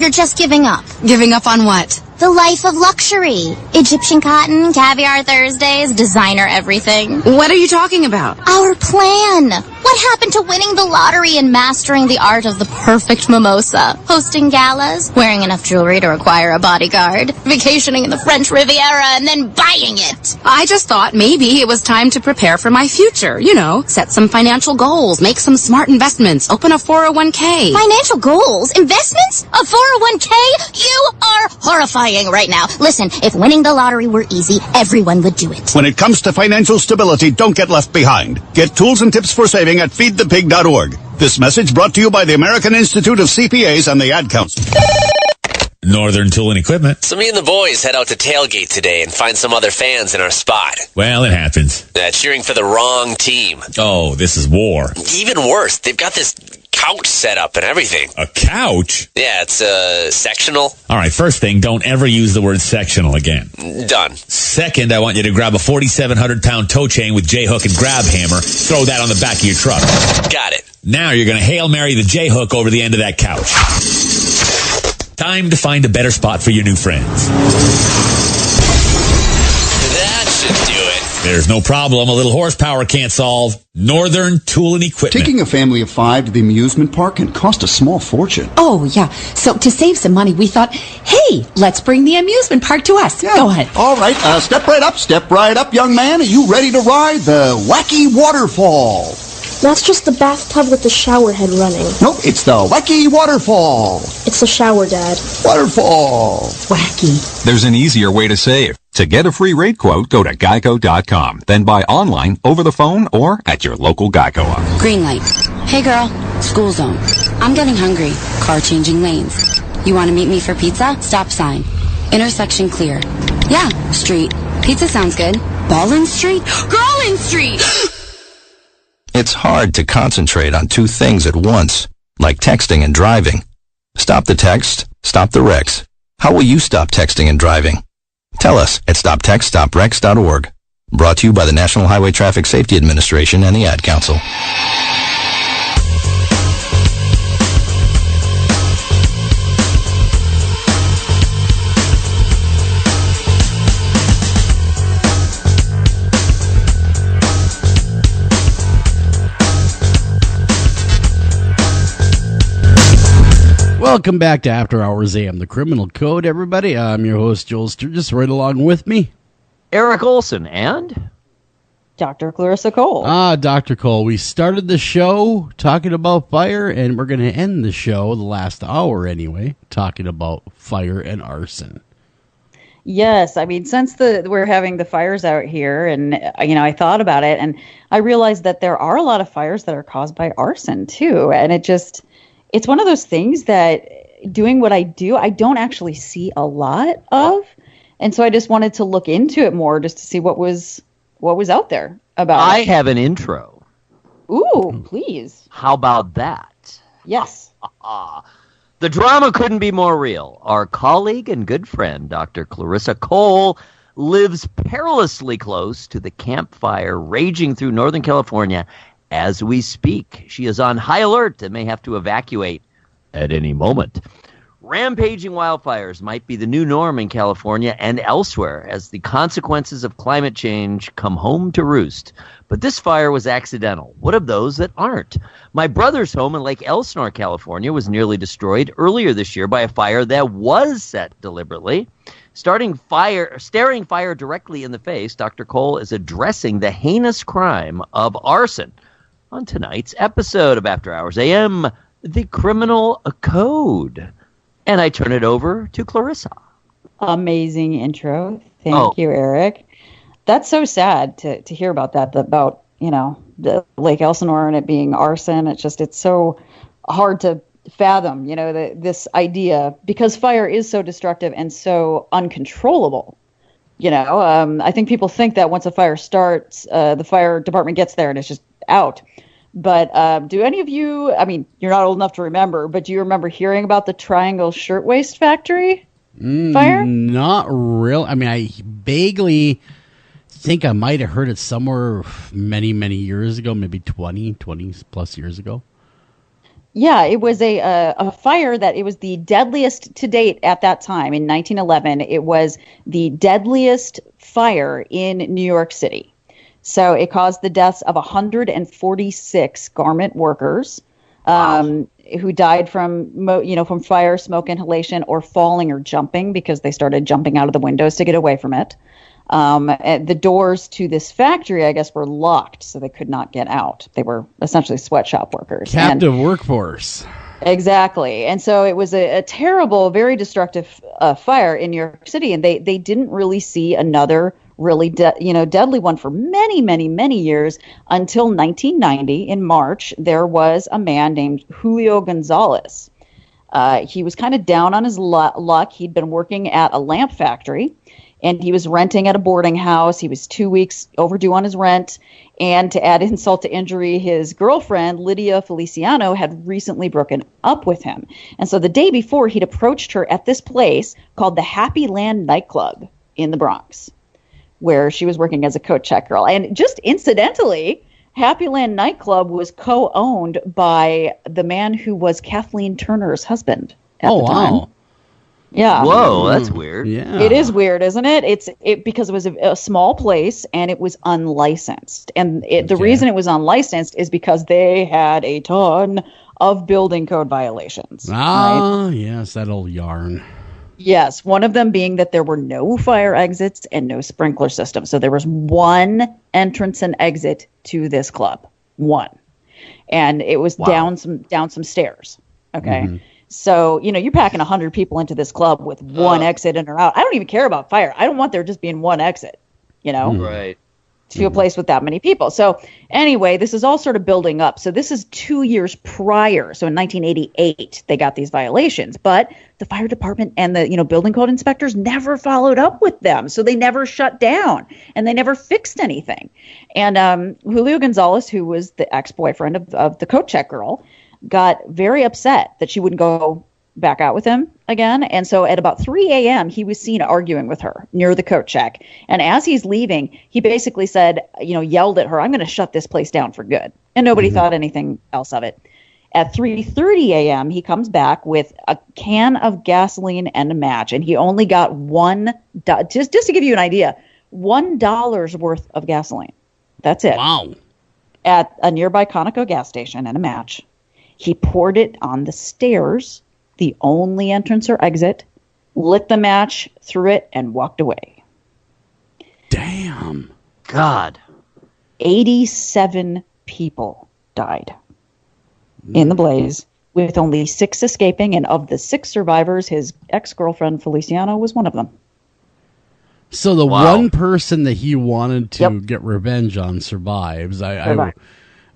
You're just giving up. Giving up on what? The life of luxury. Egyptian cotton, caviar Thursdays, designer everything. What are you talking about? Our plan. What happened to winning the lottery and mastering the art of the perfect mimosa? Hosting galas, wearing enough jewelry to require a bodyguard, vacationing in the French Riviera, and then buying it. I just thought maybe it was time to prepare for my future. You know, set some financial goals, make some smart investments, open a 401k. Financial goals? Investments? A 401k? You are horrifying right now. Listen, if winning the lottery were easy, everyone would do it. When it comes to financial stability, don't get left behind. Get tools and tips for saving at feedthepig.org. This message brought to you by the American Institute of CPAs and the Ad Council. Northern Tool and Equipment. So me and the boys head out to tailgate today and find some other fans in our spot. Well, it happens. Cheering for the wrong team. Oh, this is war. Even worse, they've got this couch set up and everything. A couch? Yeah, it's sectional. All right, first thing, don't ever use the word sectional again. Done. Second, I want you to grab a 4,700-pound tow chain with J-hook and grab hammer. Throw that on the back of your truck. Got it. Now you're going to Hail Mary the J-hook over the end of that couch. Time to find a better spot for your new friends. That should do it. There's no problem a little horsepower can't solve. Northern Tool and Equipment. Taking a family of 5 to the amusement park can cost a small fortune. Oh, yeah. So to save some money, we thought, hey, let's bring the amusement park to us. Yeah. Go ahead. All right, step right up, young man. Are you ready to ride the wacky waterfall? That's just the bathtub with the shower head running. Nope, it's the wacky waterfall. It's the shower, Dad. Waterfall. Wacky. There's an easier way to save. To get a free rate quote, go to geico.com. Then buy online, over the phone, or at your local Geico office. Green light. Hey girl, school zone. I'm getting hungry. Car changing lanes. You want to meet me for pizza? Stop sign. Intersection clear. Yeah, street. Pizza sounds good. Ballin Street? Girlin Street! It's hard to concentrate on two things at once, like texting and driving. Stop the text, stop the wrecks. How will you stop texting and driving? Tell us at stoptextstopwrecks.org. Brought to you by the National Highway Traffic Safety Administration and the Ad Council. Welcome back to After Hours AM, the Criminal Code, everybody. I'm your host, Joel Sturgis. Right along with me, Eric Olson and Dr. Clarissa Cole. Dr. Cole. We started the show talking about fire, and we're going to end the show, the last hour anyway, talking about fire and arson. Yes, I mean, since we're having the fires out here, and I thought about it, and I realized that there are a lot of fires that are caused by arson too, and it's one of those things that doing what I do, I don't actually see a lot of. And so I just wanted to look into it more just to see what was out there about it. I have an intro. Ooh, please. How about that? Yes. The drama couldn't be more real. Our colleague and good friend, Dr. Clarissa Cole, lives perilously close to the campfire raging through Northern California as we speak. She is on high alert and may have to evacuate at any moment. Rampaging wildfires might be the new norm in California and elsewhere as the consequences of climate change come home to roost. But this fire was accidental. What of those that aren't? My brother's home in Lake Elsinore, California, was nearly destroyed earlier this year by a fire that was set deliberately. Staring fire directly in the face, Dr. Cole is addressing the heinous crime of arson on tonight's episode of After Hours AM, The Criminal Code. And I turn it over to Clarissa. Amazing intro. Thank you, Eric. That's so sad to hear about that, about, the Lake Elsinore and it being arson. It's so hard to fathom, this idea, because fire is so destructive and so uncontrollable. I think people think that once a fire starts, the fire department gets there and it's just out. But do any of you, you're not old enough to remember, but do you remember hearing about the Triangle Shirtwaist Factory fire? Not real. I vaguely think I might have heard it somewhere many, many years ago, maybe 20 plus years ago. Yeah, it was a fire that it was the deadliest to date at that time in 1911. It was the deadliest fire in New York City. So it caused the deaths of 146 garment workers who died from fire, smoke inhalation, or falling or jumping because they started jumping out of the windows to get away from it. The doors to this factory, I guess, were locked, so they could not get out. They were essentially sweatshop workers. Captive workforce. Exactly. And so it was a terrible, very destructive fire in New York City, and they didn't really see another really deadly one for many, many, many years until 1990. In March, there was a man named Julio Gonzalez. He was kind of down on his luck. He'd been working at a lamp factory, and he was renting at a boarding house. He was 2 weeks overdue on his rent. And to add insult to injury, his girlfriend, Lydia Feliciano, had recently broken up with him. And so the day before, he'd approached her at this place called the Happy Land nightclub in the Bronx, where she was working as a coat check girl. And just incidentally, Happy Land nightclub was co-owned by the man who was Kathleen Turner's husband at the time. Wow. Yeah. Whoa, that's weird. Yeah. It is weird, isn't it? It's because it was a small place and it was unlicensed. And the reason it was unlicensed is because they had a ton of building code violations. Ah, yes, that old yarn. Yes, one of them being that there were no fire exits and no sprinkler system. So there was one entrance and exit to this club. One. And it was down some stairs. Okay. Mm-hmm. So, you're packing 100 people into this club with one exit in or out. I don't even care about fire. I don't want there just being one exit, Right. To a place with that many people. So anyway, this is all sort of building up. So this is 2 years prior. So in 1988, they got these violations, but the fire department and the, building code inspectors never followed up with them. So they never shut down and they never fixed anything. And Julio Gonzalez, who was the ex-boyfriend of the coat check girl, got very upset that she wouldn't go back out with him again. And so at about 3 a.m., he was seen arguing with her near the coat check. And as he's leaving, he basically said, yelled at her, "I'm going to shut this place down for good." And nobody thought anything else of it. At 3:30 a.m., he comes back with a can of gasoline and a match. And he only got just to give you an idea, $1 worth of gasoline. That's it. Wow. At a nearby Conoco gas station and a match. He poured it on the stairs, the only entrance or exit, lit the match, threw it, and walked away. Damn. God. 87 people died in the blaze, with only 6 escaping, and of the 6 survivors, his ex-girlfriend Feliciano was one of them. So the one person that he wanted to get revenge on survives.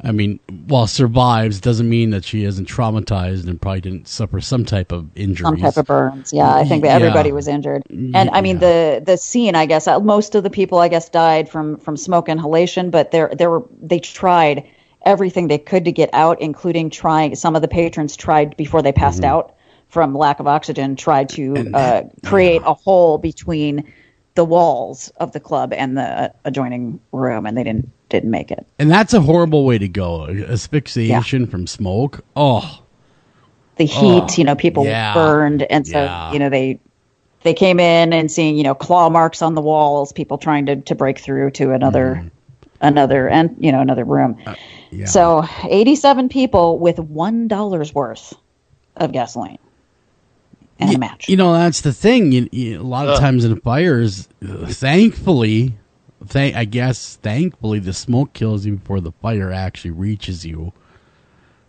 I mean, while survives doesn't mean that she isn't traumatized and probably didn't suffer some type of injuries. Some type of burns. Yeah, I think that everybody was injured. And I mean, the scene, I guess, most of the people, I guess, died from smoke inhalation, but they tried everything they could to get out, including some of the patrons tried before they passed out from lack of oxygen, tried to create a hole between the walls of the club and the adjoining room, and they didn't make it. And that's a horrible way to go. Asphyxiation from smoke. Oh, the heat. People burned, and so they came in and seeing claw marks on the walls. People trying to break through to another room. So 87 people with $1 worth of gasoline. And a match. That's the thing. A lot of times in fires, thankfully, the smoke kills you before the fire actually reaches you.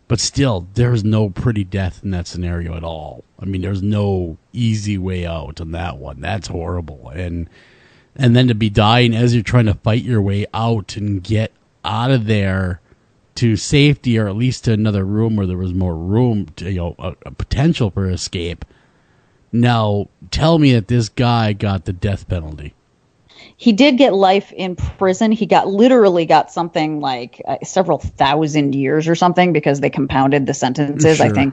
But still, there's no pretty death in that scenario at all. I mean, there's no easy way out on that one. That's horrible. And then to be dying as you're trying to fight your way out and get out of there to safety, or at least to another room where there was more room to, a potential for escape. Now, tell me that this guy got the death penalty. He did get life in prison. He literally got something like several thousand years or something, because they compounded the sentences. Sure.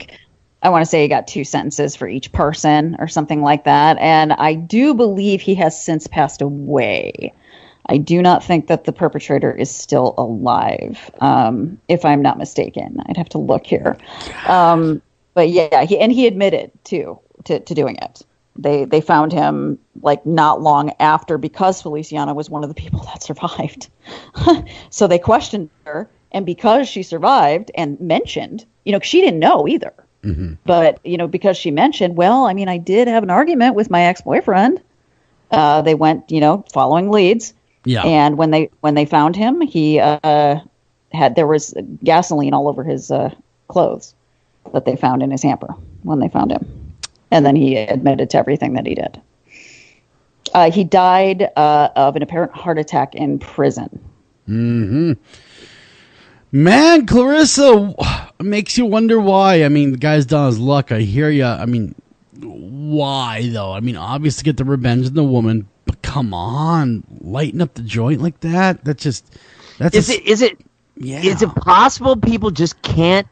I want to say he got 2 sentences for each person or something like that. And I do believe he has since passed away. I do not think that the perpetrator is still alive, if I'm not mistaken. I'd have to look here. But yeah, he admitted to doing it. They found him like not long after, because Feliciana was one of the people that survived. So they questioned her, and because she survived and mentioned, she didn't know either. Mm-hmm. But, because she mentioned, well, I mean, I did have an argument with my ex-boyfriend. They went, following leads. Yeah. And when they found him, he there was gasoline all over his clothes that they found in his hamper when they found him. And then he admitted to everything that he did. He died of an apparent heart attack in prison. Mm-hmm. Man, Clarissa, makes you wonder why. I mean, the guy's done his luck. I hear you. I mean, why, though? I mean, obviously get the revenge on the woman, but come on, lighten up the joint like that? Is it possible people just can't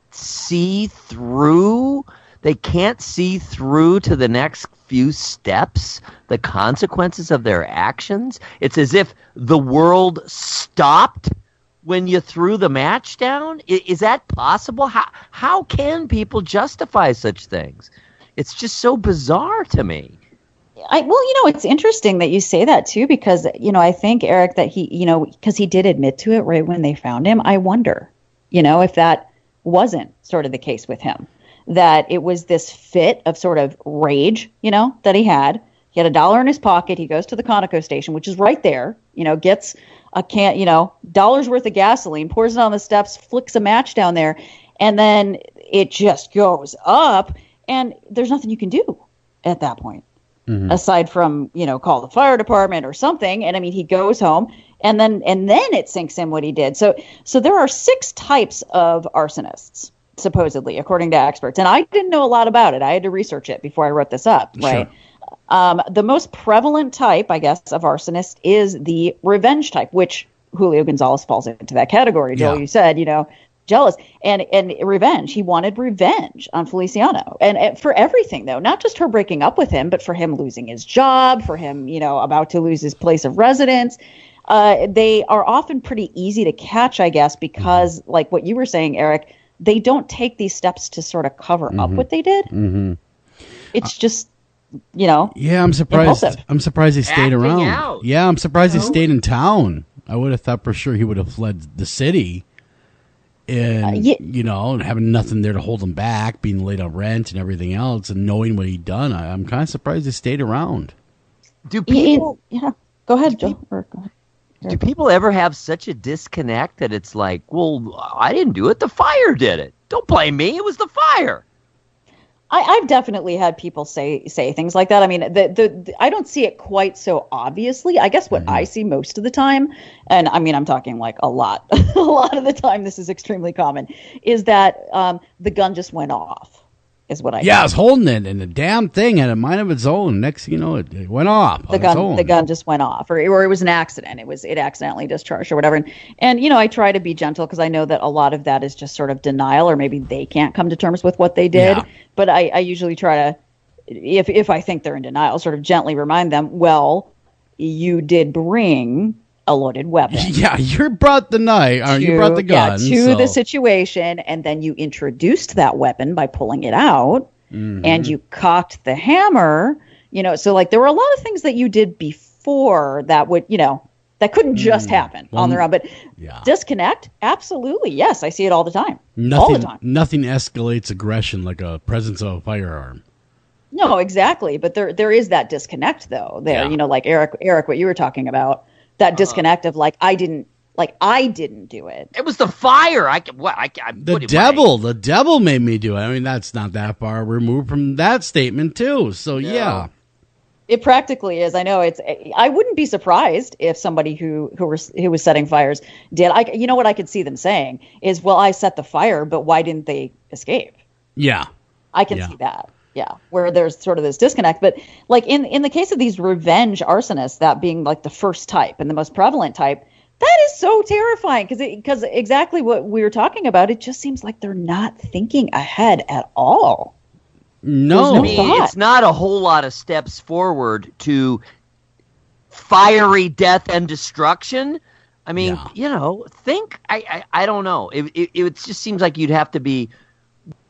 see through? They can't see through to the next few steps, the consequences of their actions. It's as if the world stopped when you threw the match down. Is that possible? How can people justify such things? It's just so bizarre to me. It's interesting that you say that too, because, I think, Eric, that he, because he did admit to it right when they found him. I wonder, if that wasn't sort of the case with him, that it was this fit of sort of rage, that he had. He had $1 in his pocket. He goes to the Conoco station, which is right there, gets a can, $1 worth of gasoline, pours it on the steps, flicks a match down there, and then it just goes up, and there's nothing you can do at that point. Mm-hmm. Aside from, call the fire department or something. And I mean, he goes home, and then it sinks in what he did. So there are 6 types of arsonists, supposedly, according to experts. And I didn't know a lot about it. I had to research it before I wrote this up, right? Sure. The most prevalent type, I guess, of arsonist is the revenge type, which Julio Gonzalez falls into that category. Joel, you said, jealous and revenge. He wanted revenge on Feliciano, and for everything, though, not just her breaking up with him, but for him losing his job, for him, about to lose his place of residence. They are often pretty easy to catch, I guess, because like what you were saying, Eric, they don't take these steps to sort of cover up what they did. Mm-hmm. It's just, Yeah, I'm surprised. Impulsive. I'm surprised he stayed around. Out. Yeah, I'm surprised he stayed in town. I would have thought for sure he would have fled the city. And, having nothing there to hold him back, being late on rent and everything else, and knowing what he'd done, I'm kind of surprised he stayed around. Do people... Go ahead, Joe. Do people ever have such a disconnect that it's like, well, I didn't do it, the fire did it. Don't blame me, it was the fire. I've definitely had people say things like that. I mean, I don't see it quite so obviously. I guess what I see most of the time, and I mean, I'm talking like a lot of the time, this is extremely common, is that the gun just went off, is what I I was holding it, and the damn thing had a mind of its own. Next thing you know, it went off. The gun just went off, or it was an accident. It accidentally discharged or whatever. And I try to be gentle because I know that a lot of that is just sort of denial, or maybe they can't come to terms with what they did. Yeah. But I usually try to, if I think they're in denial, sort of gently remind them, well, you did bring a loaded weapon. Yeah, you brought the knife, you brought the gun. To the situation, and then you introduced that weapon by pulling it out, and you cocked the hammer, so like there were a lot of things that you did before that would, that couldn't just happen on their own. But disconnect, absolutely, yes, I see it all the time. All the time. Nothing escalates aggression like a presence of a firearm. No, exactly. But there is that disconnect, though. Like Eric, what you were talking about. That disconnect of I didn't do it. It was the fire. The devil made me do it. I mean, that's not that far removed from that statement too. So yeah, it practically is. I know I wouldn't be surprised if somebody who was setting fires did. What I could see them saying is, well, I set the fire, but why didn't they escape? Yeah, I can see that. Yeah, where there's sort of this disconnect. But like in the case of these revenge arsonists, that being like the first type and the most prevalent type, that is so terrifying because exactly what we were talking about, it just seems like they're not thinking ahead at all. No, it's not a whole lot of steps forward to fiery death and destruction. I mean, I don't know. It just seems like you'd have to be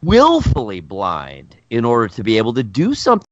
willfully blind in order to be able to do something